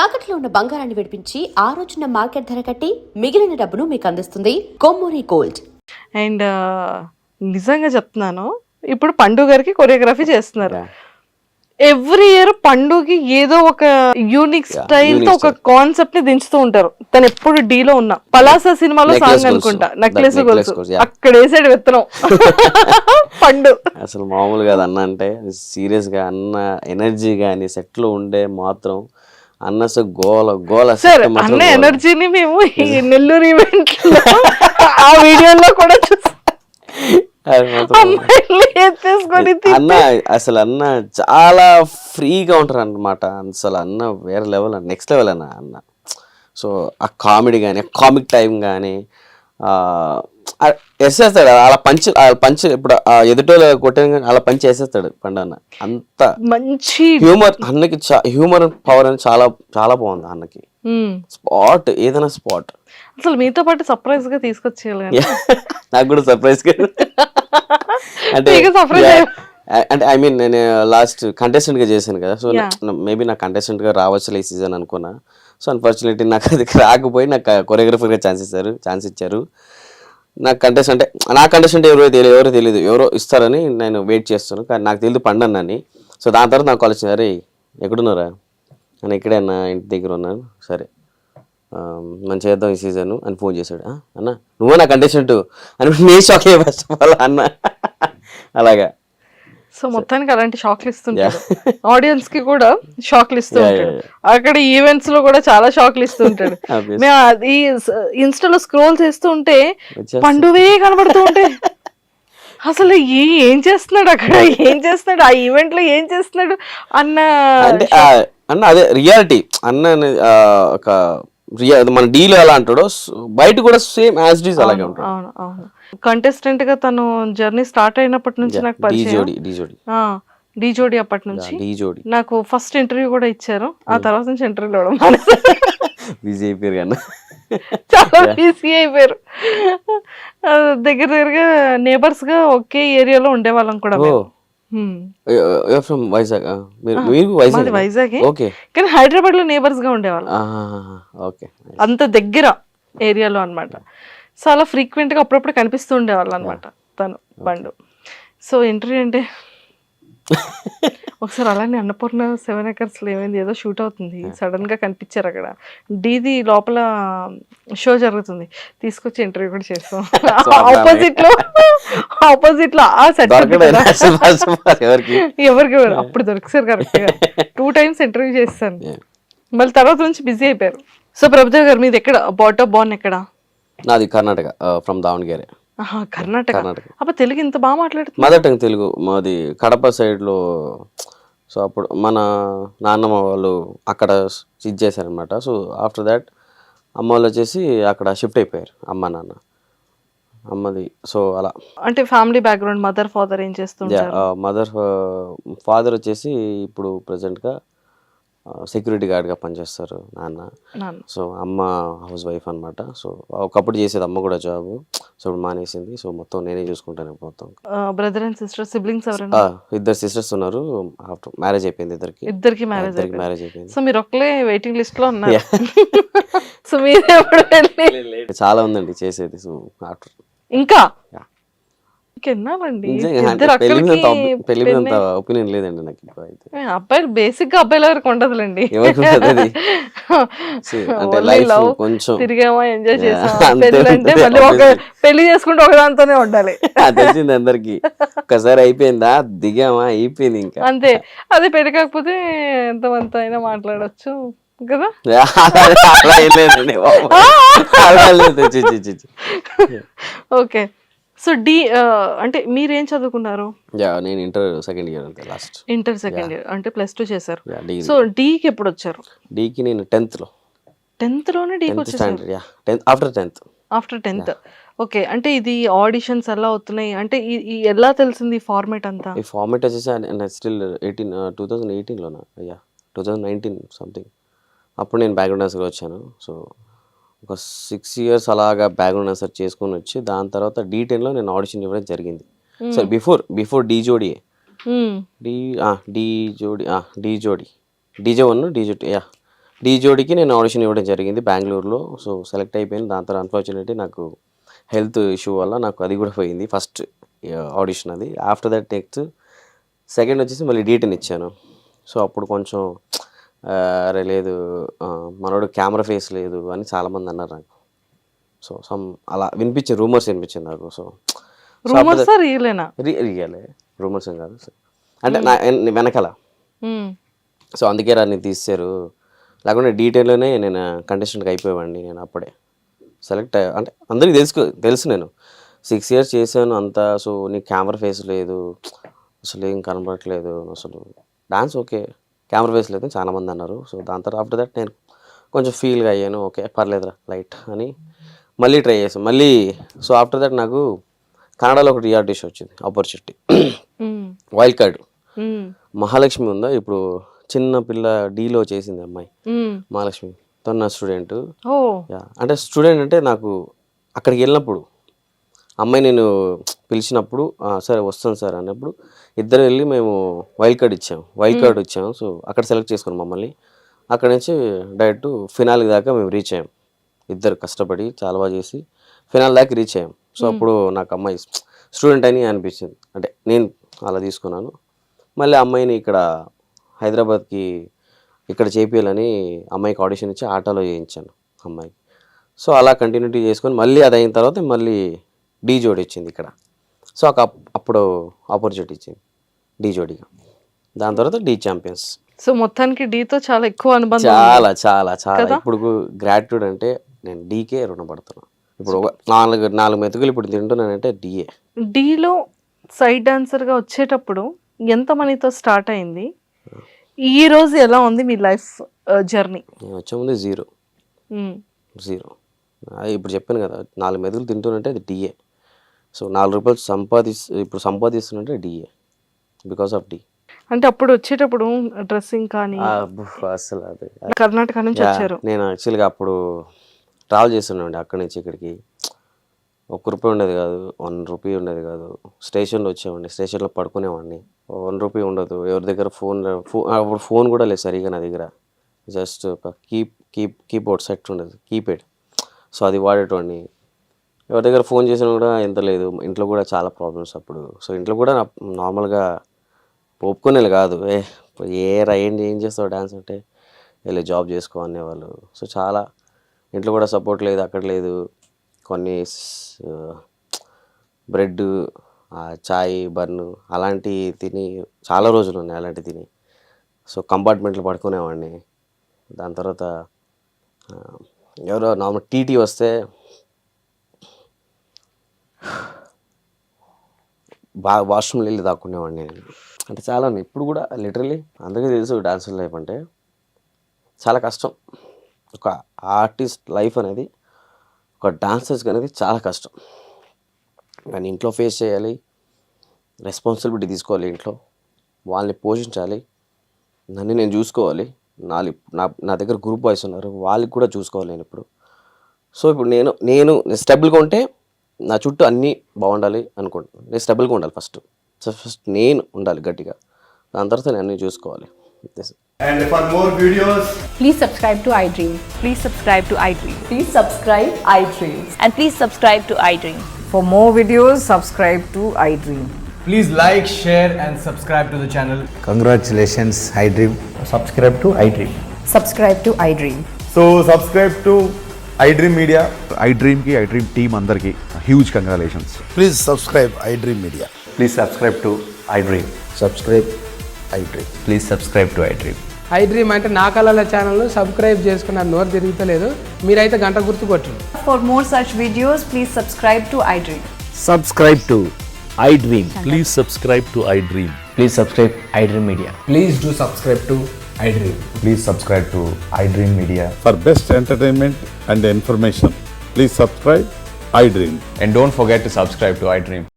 తాకట్లో ఉన్న బంగారాన్ని విడిపించి ఆ రోజున మార్కెట్ ధర కట్టి మిగిలిన డబ్బును మీకు అందిస్తుంది కొమ్మూరి గోల్డ్. అండ్ నిజంగా చెప్తున్నాను, ఇప్పుడు పండు గారికి కొరియోగ్రఫీ చేస్తున్నారు. ఎవ్రీ ఇయర్ పండుగకి ఏదో ఒక యూనిక్ స్టైల్ తో ఒక కాన్సెప్ట్ ని దించుతూ ఉంటారు. తను ఎప్పుడు డీలో ఉన్నా పలాసా సినిమాలో సాంగ్ అనుకుంటా, నెక్లెస్ గొలుసు అక్కడ వేసాడు విత్తనం పండు. అసలు మామూలు కాదు అన్న, అంటే సీరియస్ గా అన్న ఎనర్జీ గానీ సెట్ లో ఉండే మాత్రం అన్న గోల గోల. సార్ అన్న ఎనర్జీని మేము ఈ నెల్లూరు ఈవెంట్ ఆ వీడియోలో కూడా చూసాం. అన్న అసలు అన్న చాలా ఫ్రీగా ఉంటారు అన్నమాట. అసలు అన్న వేరే లెవెల్, నెక్స్ట్ లెవెల్ అన్న. సో ఆ కామెడీ కానీ కామిక్ టైం కానీ వేసేస్తాడు. అలా పంచ్ ఇప్పుడు ఎదుటోళ్ళు కొట్టాను కానీ అలా పంచ్ వేసేస్తాడు పండు అన్న. అంత మంచి హ్యూమర్ అన్నకి, హ్యూమర్ పవర్ అని చాలా చాలా బాగుంది అన్నకి. స్పాట్ ఏదైనా స్పాట్. అసలు మీతో పాటు సర్ప్రైజ్ గా తీసుకొచ్చేయాలి. నాకు కూడా సర్ప్రైజ్ అంటే అంటే ఐ మీన్ నేను లాస్ట్ కంటెస్టెంట్ గా చేశాను కదా. సో మేబీ నాకు కంటెస్టెంట్ గా రావచ్చు ఈ సీజన్ అనుకున్నా. సో అన్ఫార్చునేట్లీ నాకు అది రాకపోయి నాకు కొరియోగ్రఫర్గా ఛాన్స్ ఇచ్చారు. నాకు కంటెస్టెంట్ ఎవరో తెలియదు, ఎవరో ఇస్తారని నేను వెయిట్ చేస్తాను. కానీ నాకు తెలియదు పండన్నని. సో దాని తర్వాత నాకు కాల్ వచ్చింది, అరే ఎక్కడున్నారా అని. ఇక్కడే అన్న, ఇంటి దగ్గర ఉన్నాను. సరే మనం చేద్దాం ఈ సీజన్ అని ఫోన్ చేశాడు. అన్న నువ్వు నా కంటెస్టెంట్ అని నేను షాక్ అయ్యా ఫస్ట్ ఆఫ్ ఆల్ అన్న. అలాగా సో మొత్తానికి అలాంటి షాక్లు ఇస్తుంటాడు, ఆడియన్స్ కి కూడా షాక్లు ఇస్తూ ఉంటాడు. అక్కడ ఈవెంట్స్ లో కూడా చాలా షాక్లు ఇస్తూ ఉంటాడు. మేము ఈ ఇన్స్టాలో స్క్రోల్ చేస్తూ ఉంటే పండువే కనబడుతూ ఉంటే అసలు ఏం చేస్తున్నాడు అక్కడ, ఏం చేస్తున్నాడు ఆ ఈవెంట్ లో, ఏం చేస్తున్నాడు అన్న అదే రియాలిటీ అన్న. ఒక మన డీలో ఎలా అంటాడో బయట కూడా సేమ్ యాజ్ ఇట్ ఈస్ అలాగే ఉంటాడు. అవును. కంటెస్టెంట్ గా తను జర్నీ స్టార్ట్ అయినప్పటి నుంచి నాకు పరిచయం. డీ జోడి అప్పటి నుంచి నాకు ఫస్ట్ ఇంటర్వ్యూ కూడా ఇచ్చారు. ఆ తర్వాత నుంచి ఇంటర్వ్యూ ఇవ్వడం బిజీ అయిపోయారు కన్నా, చాలా బిజీ అయిపోయారు. దగ్గరగా నేబర్స్ గా ఒకే ఏరియాలో ఉండేవాళ్ళం కూడా. వైజాగ్ కానీ హైదరాబాద్ లో నేబర్స్ గా ఉండేవాళ్ళం. అంత దగ్గర ఏరియాలో అన్నమాట. చాలా ఫ్రీక్వెంట్ గా అప్పుడప్పుడు కనిపిస్తూ ఉండేవాళ్ళు అనమాట తను పండు. సో ఇంటర్వ్యూ అంటే ఒకసారి అలానే అన్నపూర్ణ 7 acres లో ఏమైంది, ఏదో షూట్ అవుతుంది, సడన్ గా కనిపించారు అక్కడ. డీది లోపల షో జరుగుతుంది, తీసుకొచ్చి ఇంటర్వ్యూ కూడా చేస్తాం. ఆపోజిట్ లో ఆ సెట్ ఎవరికి అప్పుడు దొరికిసారు కరెక్ట్ గా. 2 times ఇంటర్వ్యూ చేస్తాను. మళ్ళీ తర్వాత నుంచి బిజీ అయిపోయారు. సో ప్రభుదేవ్ గారు మీది ఎక్కడ, బార్న్ ఎక్కడ? నాది కర్ణాటక, ఫ్రమ్ దావణగేరే. కర్ణాటక. అప్పుడు తెలుగు ఇంత బాగా మాట్లాడుతుంది? మదర్ టంగ్ తెలుగు మాది, కడప సైడ్లో. సో అప్పుడు మన నాన్నమ్మ వాళ్ళు అక్కడ ఇది చేశారనమాట. సో ఆఫ్టర్ దాట్ అమ్మ వాళ్ళు వచ్చేసి అక్కడ షిఫ్ట్ అయిపోయారు, అమ్మ నాన్న అమ్మది. సో అలా అంటే ఫ్యామిలీ బ్యాక్గ్రౌండ్, మదర్ ఫాదర్ ఏం చేస్తుంటారు? ఫాదర్ వచ్చేసి ఇప్పుడు ప్రెసెంట్గా సెక్యూరిటీ గార్డ్గా పనిచేస్తారు నాన్న. సో అమ్మ హౌస్ వైఫ్ అనమాట. సో ఒకప్పుడు చేసేది అమ్మ కూడా జాబ్. సో ఇప్పుడు మానేసింది. సో మొత్తం నేనే చూసుకుంటాను మొత్తం. బ్రదర్ అండ్ సిస్టర్, సిబ్లింగ్స్ ఎవరైనా? 2 sisters ఉన్నారు. ఆఫ్టర్ మ్యారేజ్ అయిపోయింది ఇద్దరికి మ్యారేజ్ అయిపోయింది. సో మీరు ఒక్కలే వెయిటింగ్ లిస్ట్ లో ఉన్నారు. సో మీరు చాలా ఉందండి చేసేది. సో ఆఫ్టర్ ఇంకా ఒపీనియన్ లేదండి నాకు. అబ్బాయిలు బేసిక్ గా అబ్బాయిల వరకు ఉండదులేండి. కొంచెం తిరిగామా, ఎంజాయ్ చేసామా, అంటే మళ్ళీ పెళ్లి చేసుకుంటే ఒకదాంతోనే ఉండాలి. తెలిసింది అందరికి. ఒకసారి అయిపోయిందా, దిగామా, అయిపోయింది ఇంకా అంతే. అదే పెళ్లి కాకపోతే ఎంతమంత అయినా మాట్లాడచ్చు కదా. ఓకే. సో డి అంటే మీరేం చదువుకున్నారు? నేను ఇంటర్ సెకండ్ ఇయర్ అంతే, లాస్ట్ ఇంటర్ సెకండ్ ఇయర్ అంటే +2 చేశారు. సో డీకి ఎప్పుడు వచ్చారు? డీకి నేను 10th లోనే డీకి వచ్చేసారు. After 10th. ఓకే. అంటే ఇది ఆడిషన్స్ ఎలా అవుతున్నాయి అంటే ఎలా తెలిసింది ఈ ఫార్మేట్ అంతా? ఈ ఫార్మేట్ వచ్చేసి స్టిల్ 2018లోనా 2019 సంథింగ్. అప్పుడు నేను బ్యాక్గ్రౌండ్ డాన్సర్గా వచ్చాను. సో ఒక 6 years అలాగా బ్యాక్గ్రౌండ్ డాన్సర్ చేసుకొని వచ్చి దాని తర్వాత D10లో నేను ఆడిషన్ ఇవ్వడం జరిగింది. సో బిఫోర్ డీ జోడి DJ1 DJ2 డీ జోడీకి నేను ఆడిషన్ ఇవ్వడం జరిగింది బెంగళూరులో. సో సెలెక్ట్ అయిపోయింది. దాని తర్వాత అన్ఫార్చునేట్లీ నాకు హెల్త్ ఇష్యూ వల్ల నాకు అది కూడా పోయింది ఫస్ట్ ఆడిషన్ అది. ఆఫ్టర్ దట్ నెక్స్ట్ సెకండ్ వచ్చేసి మళ్ళీ డీటెన్ ఇచ్చాను. సో అప్పుడు కొంచెం అరే లేదు మనోడు కెమెరా ఫేస్ లేదు అని చాలామంది అన్నారు నాకు. సో సమ్ అలా రూమర్స్ వినిపించింది నాకు. సో రియలే రూమర్స్ ఏం కాదు అంటే నా వెనకాల. సో అందుకే రాని తీశారు, లేకుంటే డీటెయిల్లోనే నేను కంటెస్టెంట్కి అయిపోయేవాడిని. నేను అప్పుడే సెలెక్ట్ అంటే అందరికీ తెలుసు నేను 6 years చేశాను అంతా. సో నీకు కెమెరా ఫేస్ లేదు, అసలు ఏం కనబడట్లేదు, అసలు డాన్స్ ఓకే కెమెరా ఫేస్ లేదు చాలామంది అన్నారు. సో దాని తర్వాత ఆఫ్టర్ దట్ నేను కొంచెం ఫీల్గా అయ్యాను, ఓకే పర్లేదురా లైట్ అని మళ్ళీ ట్రై చేశాను మళ్ళీ. సో ఆఫ్టర్ దట్ నాకు కన్నడలో ఒక రియాలిటీ షో వచ్చింది ఆపర్చునిటీ, వైల్డ్ కార్డ్. మహాలక్ష్మి ఉందా ఇప్పుడు చిన్న పిల్ల డీలో చేసింది అమ్మాయి మహాలక్ష్మి, తను నా స్టూడెంట్. అంటే స్టూడెంట్ అంటే నాకు అక్కడికి వెళ్ళినప్పుడు అమ్మాయి నేను పిలిచినప్పుడు సరే వస్తాను సార్ అన్నప్పుడు ఇద్దరు వెళ్ళి మేము వైల్డ్ కార్డ్ ఇచ్చాము. సో అక్కడ సెలెక్ట్ చేసుకున్నాం మమ్మల్ని. అక్కడ నుంచి డైరెక్ట్ ఫినాల్ దాకా మేము రీచ్ అయ్యాం. ఇద్దరు కష్టపడి చాలా బాగా చేసి ఫినాల్ దాకా రీచ్ అయ్యాం. సో అప్పుడు నాకు అమ్మాయి స్టూడెంట్ అని అనిపించింది, అంటే నేను అలా తీసుకున్నాను. మళ్ళీ అమ్మాయిని ఇక్కడ హైదరాబాద్కి ఇక్కడ చేపియాలని అమ్మాయికి ఆడిషన్ ఇచ్చి ఆటోలో చేయించాను అమ్మాయికి. సో అలా కంటిన్యూటీ చేసుకొని మళ్ళీ అది అయిన తర్వాత మళ్ళీ డీ జోడీ వచ్చింది ఇక్కడ. సో అప్పుడు ఆపర్చునిటీ ఇచ్చింది డీ జోడీగా. దాని తర్వాత డీ ఛాంపియన్స్. సో మొత్తానికి డీతో చాలా ఎక్కువ అనుబంధం. చాలా చాలా చాలా ఇప్పుడు గ్రాట్యూడ్ అంటే నేను డీకే రుణపడుతున్నాను. ఇప్పుడు ఒక నాలుగు మెతుకులు ఇప్పుడు తింటున్నానంటే డీఏ. డీలో సైడ్ డాన్సర్గా వచ్చేటప్పుడు ఎంత మనీతో స్టార్ట్ అయింది, ఈ రోజు ఎలా ఉంది మీ లైఫ్ జర్నీ? నేను వచ్చే ముందు జీరో. ఇప్పుడు చెప్పాను కదా 4 మెతుకులు తింటున్నంటే అది డిఏ. సో 4 రూపాయలు ఇప్పుడు సంపాదిస్తున్నంటే డిఏ బికాస్ ఆఫ్ డి. అంటే అప్పుడు వచ్చేటప్పుడు డ్రెస్సింగ్ కానీ అసలు అది కర్ణాటక నుంచి వచ్చారు. నేను యాక్చువల్గా అప్పుడు ట్రావెల్ చేస్తున్నాండి అక్కడి నుంచి ఇక్కడికి. ₹1 ఉండేది కాదు, ₹1 ఉండేది కాదు. స్టేషన్లో వచ్చేవాడిని, స్టేషన్లో పడుకునేవాడిని. ₹1 ఉండదు. ఎవరి దగ్గర అప్పుడు ఫోన్ కూడా లేదు సరిగా నా దగ్గర. జస్ట్ ఒక కీబోర్డ్ సెట్ ఉండేది, కీప్యాడ్. సో అది వాడేటోడిని. ఎవరి దగ్గర ఫోన్ చేసినా కూడా ఎంత లేదు. ఇంట్లో కూడా చాలా ప్రాబ్లమ్స్ అప్పుడు. సో ఇంట్లో కూడా నార్మల్గా ఒప్పుకునేది కాదు. ఏం చేస్తావు డ్యాన్స్ అంటే వెళ్ళి జాబ్ చేసుకో అనేవాళ్ళు. సో చాలా ఇంట్లో కూడా సపోర్ట్ లేదు, అక్కడ లేదు. కొన్ని బ్రెడ్, చాయ్, బన్ను అలాంటివి తిని చాలా రోజులు ఉన్నాయి అలాంటివి తిని. సో కంపార్ట్మెంట్లో పడుకునేవాడిని. దాని తర్వాత ఎవరో నార్మల్ టీటీ వస్తే బాగా వాష్రూమ్లో వెళ్ళి దాక్కునేవాడిని నేను. అంటే చాలా ఇప్పుడు కూడా లిటరలీ అందరికీ తెలుసు డాన్స్ లైఫ్ అంటే చాలా కష్టం. ఒక ఆర్టిస్ట్ లైఫ్ అనేది, ఒక డాన్సర్స్ అనేది చాలా కష్టం. కానీ ఇంట్లో ఫేస్ చేయాలి, రెస్పాన్సిబిలిటీ తీసుకోవాలి, ఇంట్లో వాళ్ళని పోషించాలి, నన్ను నేను చూసుకోవాలి. నా దగ్గర గ్రూప్ బాయ్స్ ఉన్నారు, వాళ్ళకి కూడా చూసుకోవాలి నేను ఇప్పుడు. సో ఇప్పుడు నేను స్టెబుల్గా ఉంటే నా చుట్టూ అన్నీ బాగుండాలి అనుకుంటున్నాను. నేను స్టెబుల్గా ఉండాలి ఫస్ట్ నేను ఉండాలి గట్టిగా, దాని తర్వాత నేను అన్నీ చూసుకోవాలి. And for more videos, please subscribe to iDream. Please subscribe to iDream. Please subscribe iDream. And please subscribe to iDream. For more videos, subscribe to iDream. please like, share and subscribe to the channel. Congratulations, iDream. Subscribe to iDream. Subscribe to iDream. So subscribe to iDream Media. iDream team andarki huge congratulations. Please subscribe iDream Media. Please subscribe to iDream. Subscribe iDream. Please subscribe to iDream. iDream అంటే నా కళల ఛానల్ను subscribe చేసుకున్న నోరు తిరుగుతలేదు, మీరైతే గంట గుర్తు కొట్టండి. For more such videos, please subscribe to iDream. Subscribe to iDream. Please subscribe to iDream. Please subscribe iDream Media. Please do subscribe to iDream. Please subscribe to iDream Media. For best entertainment and information, please subscribe iDream. And don't forget to subscribe to iDream.